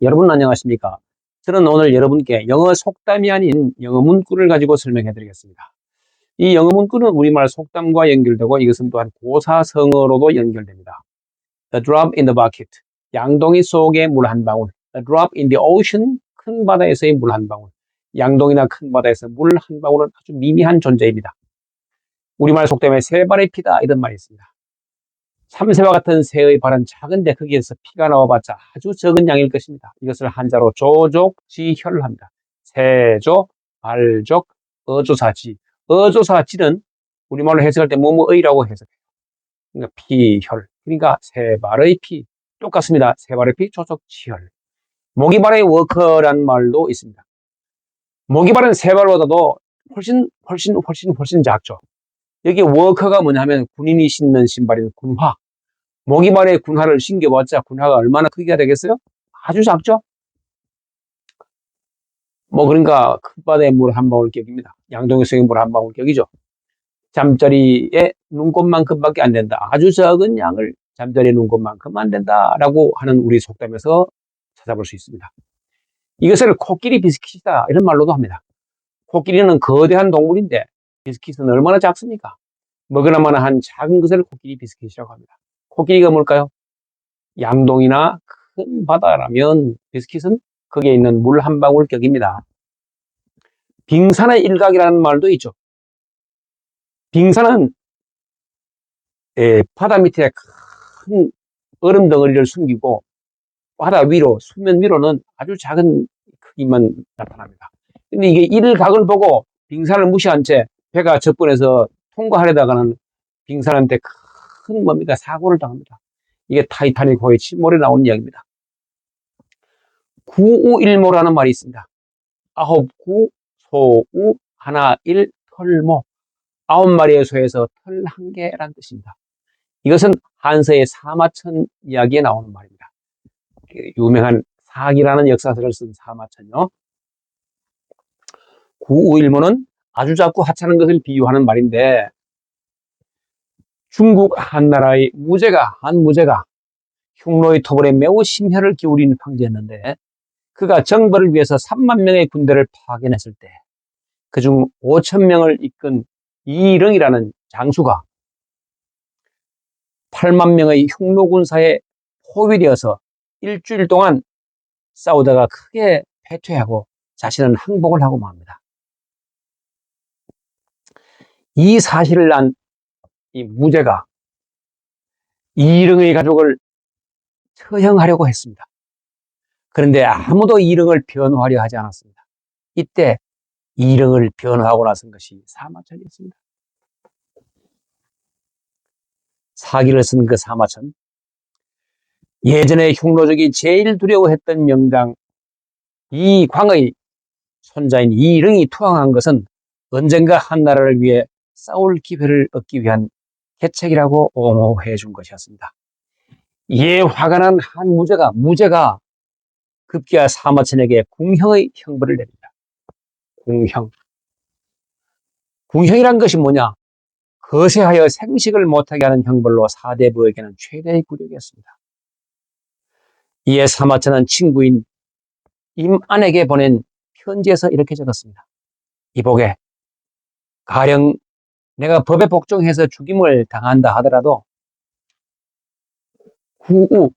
여러분 안녕하십니까? 저는 오늘 여러분께 영어 속담이 아닌 영어 문구를 가지고 설명해 드리겠습니다. 이 영어 문구는 우리말 속담과 연결되고 이것은 또한 고사성어로도 연결됩니다. The drop in the bucket, 양동이 속의 물 한 방울. The drop in the ocean, 큰 바다에서의 물 한 방울. 양동이나 큰 바다에서 물 한 방울은 아주 미미한 존재입니다. 우리말 속담에 새 발의 피다 이런 말이 있습니다. 참새와 같은 새의 발은 작은데 거기에서 피가 나와봤자 아주 적은 양일 것입니다. 이것을 한자로 조족지혈합니다. 세조, 발족, 어조사지. 어조사지는 우리말로 해석할 때 뭐뭐의라고 해석해요. 그러니까 피혈. 그러니까 세 발의 피. 똑같습니다. 세 발의 피, 조족지혈. 모기발의 워커란 말도 있습니다. 모기발은 세 발보다도 훨씬 작죠. 여기 워커가 뭐냐면 군인이 신는 신발인 군화. 모기발에 군화를 신겨봤자 군화가 얼마나 크기가 되겠어요? 아주 작죠? 그러니까 큰 바다에 물 한 방울 격입니다. 양동이 속에 물 한 방울 격이죠. 잠자리에 눈곱만큼밖에 안 된다. 아주 적은 양을 잠자리에 눈곱만큼 안 된다라고 하는 우리 속담에서 찾아볼 수 있습니다. 이것을 코끼리 비스킷이다 이런 말로도 합니다. 코끼리는 거대한 동물인데 비스킷은 얼마나 작습니까? 먹으나마나 작은 것을 코끼리 비스킷이라고 합니다. 코끼리가 뭘까요? 양동이나 큰 바다라면 비스킷은 거기에 있는 물 한 방울 격입니다. 빙산의 일각이라는 말도 있죠. 빙산은 바다 밑에 큰 얼음 덩어리를 숨기고 바다 위로, 수면 위로는 아주 작은 크기만 나타납니다. 근데 이게 일각을 보고 빙산을 무시한 채 배가 접근해서 통과하려다가는 빙산한테 큰 사고를 당합니다. 이게 타이타닉호의 침몰에 나오는 이야기입니다. 구우일모라는 말이 있습니다. 아홉구, 소우, 하나, 일, 털모. 9마리의 소에서 털 한 개란 뜻입니다. 이것은 한서의 사마천 이야기에 나오는 말입니다. 유명한 사기라는 역사서를 쓴 사마천요. 구우일모는 아주 작고 하찮은 것을 비유하는 말인데 중국 한나라의 한무제가 흉노의 토벌에 매우 심혈을 기울인 황제였는데 그가 정벌을 위해서 3만 명의 군대를 파견했을 때 그중 5천 명을 이끈 이릉이라는 장수가 8만 명의 흉노군사에 포위되어서 일주일 동안 싸우다가 크게 패퇴하고 자신은 항복을 하고 맙니다. 이 사실을 안 이 무제가 이릉의 가족을 처형하려고 했습니다. 그런데 아무도 이릉을 변호하려 하지 않았습니다. 이때 이릉을 변호하고 나선 것이 사마천이었습니다. 사기를 쓴 그 사마천. 예전에 흉노족이 제일 두려워했던 명장 이광의 손자인 이릉이 투항한 것은 언젠가 한나라를 위해 싸울 기회를 얻기 위한 계책이라고 옹호해 준 것이었습니다. 이에 화가 난 무제가 급기야 사마천에게 궁형의 형벌을 냅니다. 궁형이란 것이 뭐냐? 거세하여 생식을 못하게 하는 형벌로 사대부에게는 최대의 굴욕이었습니다. 이에 사마천은 친구인 임안에게 보낸 편지에서 이렇게 적었습니다. 이복에 가령 내가 법에 복종해서 죽임을 당한다 하더라도 구우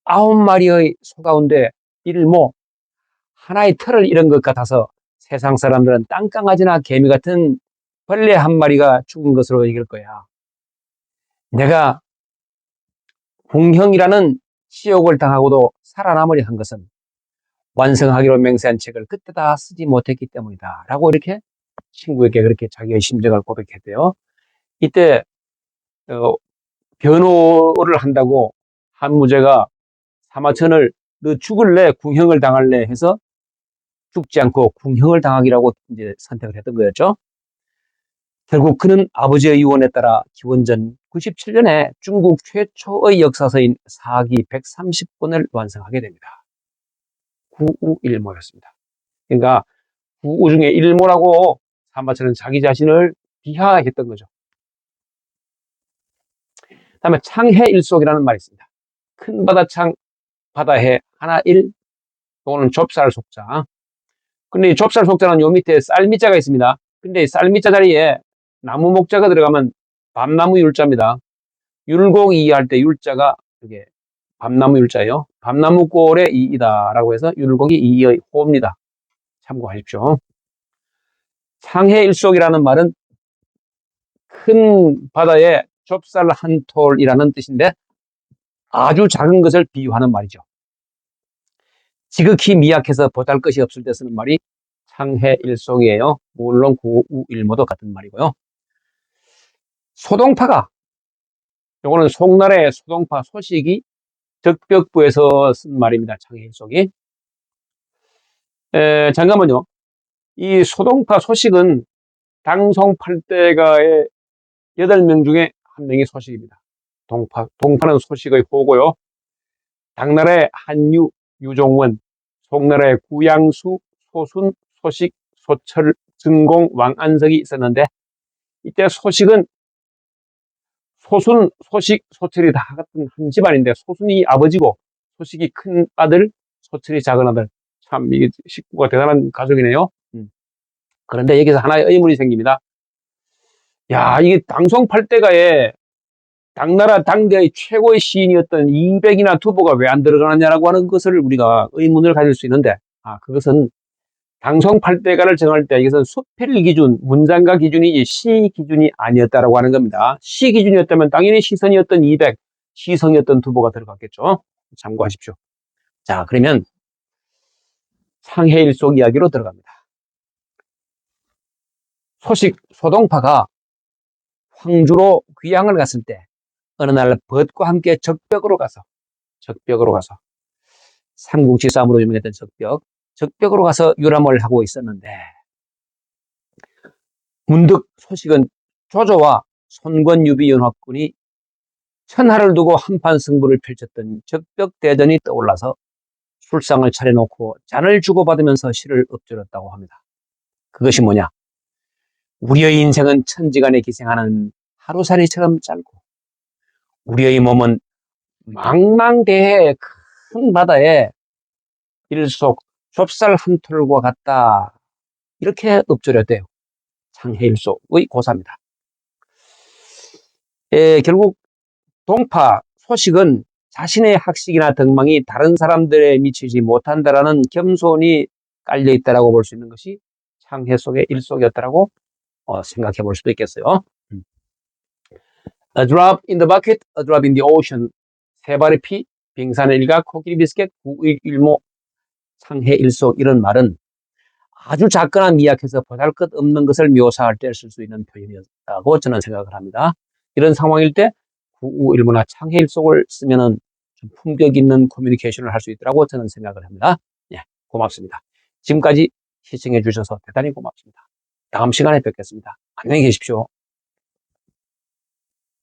9마리의 소 가운데 일모 하나의 털을 잃은 것 같아서 세상 사람들은 땅강아지나 개미 같은 벌레 한 마리가 죽은 것으로 여길 거야. 내가 궁형이라는 치욕을 당하고도 살아남으려 한 것은 완성하기로 맹세한 책을 그때 다 쓰지 못했기 때문이다. 라고 이렇게 친구에게 그렇게 자기의 심정을 고백했대요. 이때 변호를 한다고 한무제가 사마천을 너 죽을래 궁형을 당할래 해서 죽지 않고 궁형을 당하기라고 이제 선택을 했던 거였죠. 결국 그는 아버지의 유언에 따라 기원전 97년에 중국 최초의 역사서인 사기 130권을 완성하게 됩니다. 구우일모였습니다. 그러니까 구우 중에 일모라고 사마천은 자기 자신을 비하했던 거죠. 다음에 창해일속이라는 말이 있습니다. 큰 바다창, 바다해, 하나 일, 또는 좁쌀 속자. 근데 이 좁쌀 속자는 요 밑에 쌀미자가 있습니다. 근데 이 쌀미자 자리에 나무 목자가 들어가면 밤나무 율자입니다. 율곡이 할 때 율자가 이게 밤나무 율자예요. 밤나무 꼴의 이이다라고 해서 율곡이 이의 호입니다. 참고하십시오. 상해일속이라는 말은 큰 바다에 좁쌀 한 톨이라는 뜻인데 아주 작은 것을 비유하는 말이죠. 지극히 미약해서 보잘것이 없을 때 쓰는 말이 상해일속이에요. 물론 구우일모도 같은 말이고요. 소동파가, 요거는 송나라의 소동파 소식이 적벽부에서 쓴 말입니다. 상해일속이. 잠깐만요. 이 소동파 소식은 당송팔대가의 8명 중에 한 명이 소식입니다. 동파는 소식의 호고요. 당나라의 한유, 유종원, 송나라의 구양수, 소순, 소식, 소철, 증공, 왕안석이 있었는데 이때 소식은 소순, 소식, 소철이 다 같은 한 집안인데 소순이 아버지고 소식이 큰 아들, 소철이 작은 아들. 참 이게 식구가 대단한 가족이네요. 그런데 여기서 하나의 의문이 생깁니다. 야, 이게 당송팔대가에 당나라 당대의 최고의 시인이었던 이백이나 두보가 왜 안 들어가느냐라고 하는 것을 우리가 의문을 가질 수 있는데, 그것은 당송팔대가를 정할 때 이것은 수필 기준, 문장가 기준이 시 기준이 아니었다라고 하는 겁니다. 시 기준이었다면 당연히 시선이었던 이백, 시성이었던 두보가 들어갔겠죠. 참고하십시오. 자, 그러면 상해일속 이야기로 들어갑니다. 소동파가 황주로 귀향을 갔을 때 어느 날 벗과 함께 적벽으로 가서 삼국지 싸움으로 유명했던 적벽으로 가서 유람을 하고 있었는데 문득 소식은 조조와 손권유비연합군이 천하를 두고 한판 승부를 펼쳤던 적벽대전이 떠올라서 술상을 차려놓고 잔을 주고받으면서 시를 읊조렸다고 합니다. 그것이 뭐냐? 우리의 인생은 천지간에 기생하는 하루살이처럼 짧고 우리의 몸은 망망대해의 큰 바다에 일속 좁쌀 한 톨과 같다. 이렇게 읊조렸대요. 상해일속의 고사입니다. 결국 동파 소식은 자신의 학식이나 덕망이 다른 사람들에 미치지 못한다라는 겸손이 깔려있다라고 볼 수 있는 것이 상해 속의 일속이었다라고 생각해 볼 수도 있겠어요. A drop in the bucket, a drop in the ocean. 세 발의 피, 빙산의 일각, 코끼리 비스켓, 구일일모, 상해일속 이런 말은 아주 작거나 미약해서 보잘것없는 것을 묘사할 때 쓸 수 있는 표현이었다고 저는 생각을 합니다. 이런 상황일 때 구우일모나 상해일속을 쓰면은 좀 품격 있는 커뮤니케이션을 할 수 있다고 저는 생각을 합니다. 예, 고맙습니다. 지금까지 시청해 주셔서 대단히 고맙습니다. 다음 시간에 뵙겠습니다. 안녕히 계십시오.